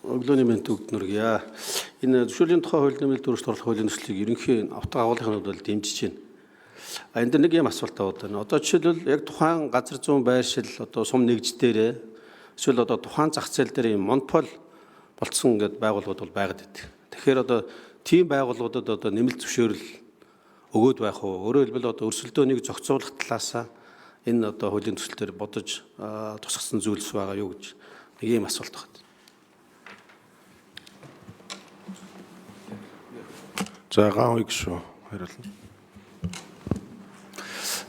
Өглөөний мэнд өгдөнөргийа. Энэ зөвшөөрлийн тухай хууль нэмэлт өөрчлөлт оруулах хуулийн төслийг ерөнхий авто агуулгын бол дэмжиж байна. Энд нэг юм асуулт таваад байна. Одоо жишээлбэл яг тухайн газар зүүн байршил одоо сум нэгж дээрээ эсвэл одоо тухайн зах зээл дээр юм монопол болцсон гэдэг байгууллагууд бол байгаад байдаг. Тэгэхээр одоо тийм байгууллагуудад одоо нэмэлт зөвшөөрөл өгөөд байх уу? Өөрөөр хэлбэл одоо өрсөлдөөнийг зохицуулах талаасаа энэ одоо хуулийн төслөөр бодож тусгасан зүйлс байгаа юу гэж нэг юм асуулт байна. За гаавь шүү хариулна.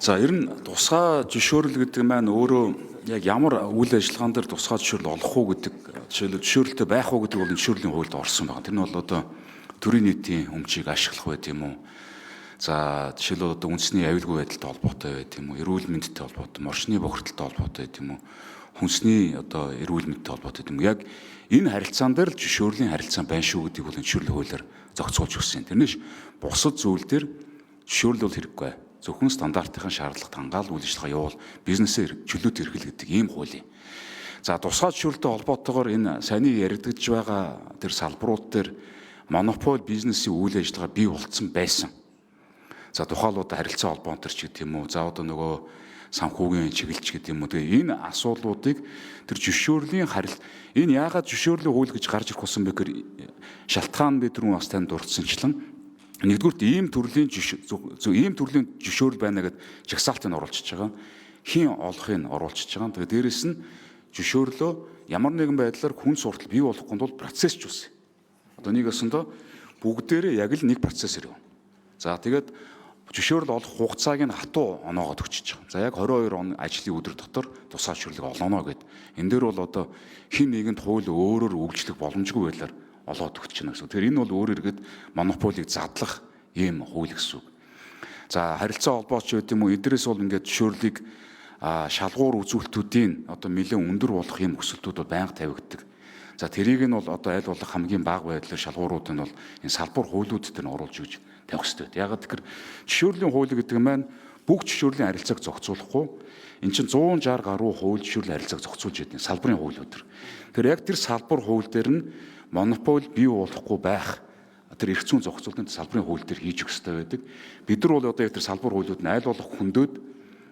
За ер нь тусгай зөвшөөрөл гэдэг маань өөрөө яг ямар үйл ажиллагаан дээр тусгай зөвшөөрөл олох уу гэдэг жишээлбэл зөвшөөрөлтэй байх уу гэдэг бол зөвшөөрлийн хуульд орсон байна. Тэр нь бол одоо төрийн нийтийн өмчийг ашиглах байт юм уу? За жишээлбэл одоо үндэсний аюулгүй байдалтай холбоотой байт юм уу? Эрүүл мэндтэй холбоотой, орчны бохирдолтой холбоотой байт юм уу? Хүнсний одоо эрүүл мэндтэй холбоотой юм. Яг энэ харилцаан дээр л зөвшөөрлийн харилцаа байна шүү гэдэг бол зөвшөөрлийн хуулиар зохицуулж өгсөн. Тэрнээс бусад зүйл дээр зөвшөөрөл бол хэрэггүй. Зөвхөн стандартын шаардлагат хангаал үйл ажиллагаа явуул бизнесээр чөлөөт эрхэл гэдэг ийм хууль. За тусгай зөвшөөрлөлтэй холбоотойгоор энэ саяны яригдж байгаа тэр салбарууд дээр монопол бизнесийн үйл ажиллагаа бий болцсон байсан. За тухайлбал харилцаа холбоонтор ч гэдэг юм уу. За одоо нөгөө санхүүгийн чиглэлч гэдэг юм уу. Тэгээ энэ асуудлуудыг тэр зөвшөөрлийн энэ яагаад зөвшөөрлийн хууль гэж гарч ирэх болсон бэ гэхээр шалтгаан бид түрүүн бас танд дурдсанчлан нэгдүгürt ийм төрлийн зөвшөөрөл байна гэд жагсаалтыг оруулчихж байгаа. Хин олохыг оруулчихж байгаа. Тэгээ дээрэс нь зөвшөөрлөө ямар нэгэн байдлаар хүн суртал бий болохын тулд процесс ч үсэн. Одоо нэг өсөндөө бүгдээрээ яг л нэг процесс ирв. За тэгээд зөвшөөрөл олох хугацааг нь хатуу оноогоод өгчөж байгаа. За яг 22 он ажлын өдөр дотор тусгай зөвшөөрлийг олгоно гэд. Энэ дээр бол одоо хин нэгэнд хууль өөрөөр үйлчлэх боломжгүй байлаар олоод өгч байна гэсэн. Тэгэхээр энэ бол өөрөөр ихэд монополийг задлах ийм хууль гэсэн үг. За харилцаа холбооч байт юм уу? Эдрээс бол ингээд зөвшөөрлийг шалгуур үзүүлэлтүүдийн одоо нэлээд өндөр болох ийм өсөлтүүд бол байнга тавигддаг. За тэрийг нь бол одоо аль болох хамгийн бага байдлаар шалгуурууд нь бол энэ салбар хуулиуд дээр нь оруулж өгч тавих хэрэгтэй. Ягаад тэгэхээр зөвшөөрлийн хууль гэдэг нь маань бүх зөвшөөрлийн харилцааг зохицуулахгүй эн чинь 160 гаруй хууль зөвшөөрлийн харилцааг зохицуулж байдаг салбарын хуулиуд төр. Тэгэхээр яг тэр салбар хууль дээр нь монопол бий болохгүй байх тэр эрх зүйн зохицуулалтын салбарын хууль дээр хийж өгөх хэрэгтэй байдаг. Бид нар бол одоо яг тэр салбар хуулиуд нь аль болох хөндөд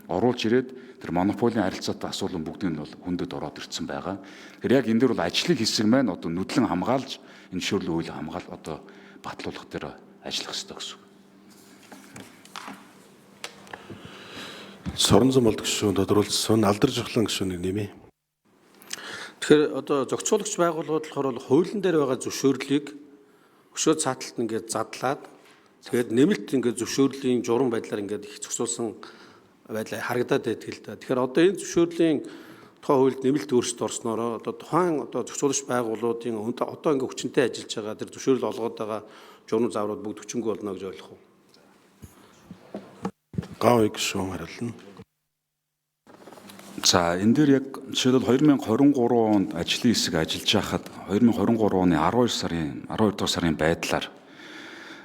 оруулж ирээд тэр монополийн харилцаатай асуулан бүгдийг нь бол хөндөд ороод ирсэн байгаа. Тэгэхээр яг энэ дээр бол ажлын хэсэг маань одоо нүдлэн хамгаалж энэ зөвшөөрлийн хуулийг одоо батлуулах дээр ажиллах хэрэгтэй гэсэн үг. Соронзон болдог шүү тодруулсан алдарж ахлан гүшүүнийг нэмээ. Тэгэхээр одоо зохицуулагч байгууллагууд болохоор хуулийн дээр байгаа зөвшөөрлийг өшөө цааталт ингээд задлаад тэгээд нэмэлт ингээд зөвшөөрлийн журам байдлаар ингээд их зохицуулсан байдлаа харагдаад байдаг л да. Тэгэхээр одоо энэ зөвшөөрлийн тухай хуульд нэмэлт өөрчлөлт орсноороо одоо тухайн одоо зохицуулагч байгууллагуудын одоо ингээд хүчинтэй ажиллаж байгаа тэр зөвшөөрөл олгоод байгаа журам зааврууд бүгд хүчингүй болно гэж ойлгох уу? Гаавь шүү хариулна. За энэ дээр яг жишээлбэл 2023 онд ажлын хэсэг ажиллаж байхад 2023 оны 12 дугаар сарын байдлаар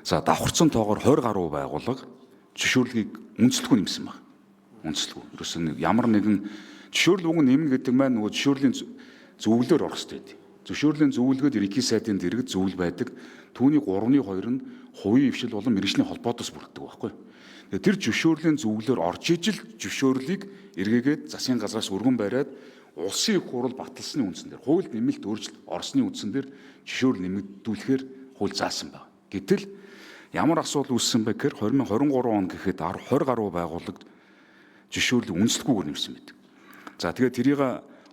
за давхарцсан тоогоор 20 гаруй байгууллага зөвшөөрлийг үнэлтгүй нэмсэн байна. Үнэлтгүй. Ерөөсөө ямар нэгэн зөвшөөрөл үг нэмнэ гэдэг маань нөгөө зөвшөөрлийн зөвлөлөөр орох хэрэгтэй байдаг. Зөвшөөрлийн зөвлөгөөд ерөнхий сайдын дэргэд зөвлөл байдаг. Түүний 3-ны 2 нь хувийн хвшил болон мэргэжлийн холбоотоос бүрддэг байхгүй. Тэр зөвшөөрлийн зөвлөлөөр орж ижил зөвшөөрлийг эргээгээд засгийн газраас өргөн бариад улсын их хурал баталсны үндсэн дээр хуульд нэмэлт өөрчлөлт орсны үндсэн дээр зөвшөөрөл нэмэгдүүлэхээр хууль заасан байна. Гэтэл ямар асуудал үүссэн бэ гэхээр 2023 он гэхэд 20 гаруй байгууллагад зөвшөөрлийг үнэлэлгүйгээр нэмсэн байдаг. За тэгээд тэрийг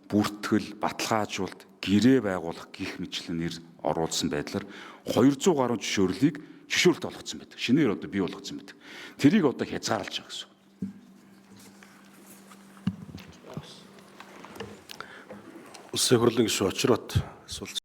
бүртгэл, баталгаажуулалт, гэрээ байгуулах гих мэтлэн нэр оруулсан байдлаар 200 гаруй зөвшөөрлийг зөвшөөрөлт олгоцсон байдаг. Шинээр одоо бий болгоцсон байдаг. Тэрийг одоо хязгаарлаж байгаа гэсэн. Улсын хурлын гишүүн очроод асуулт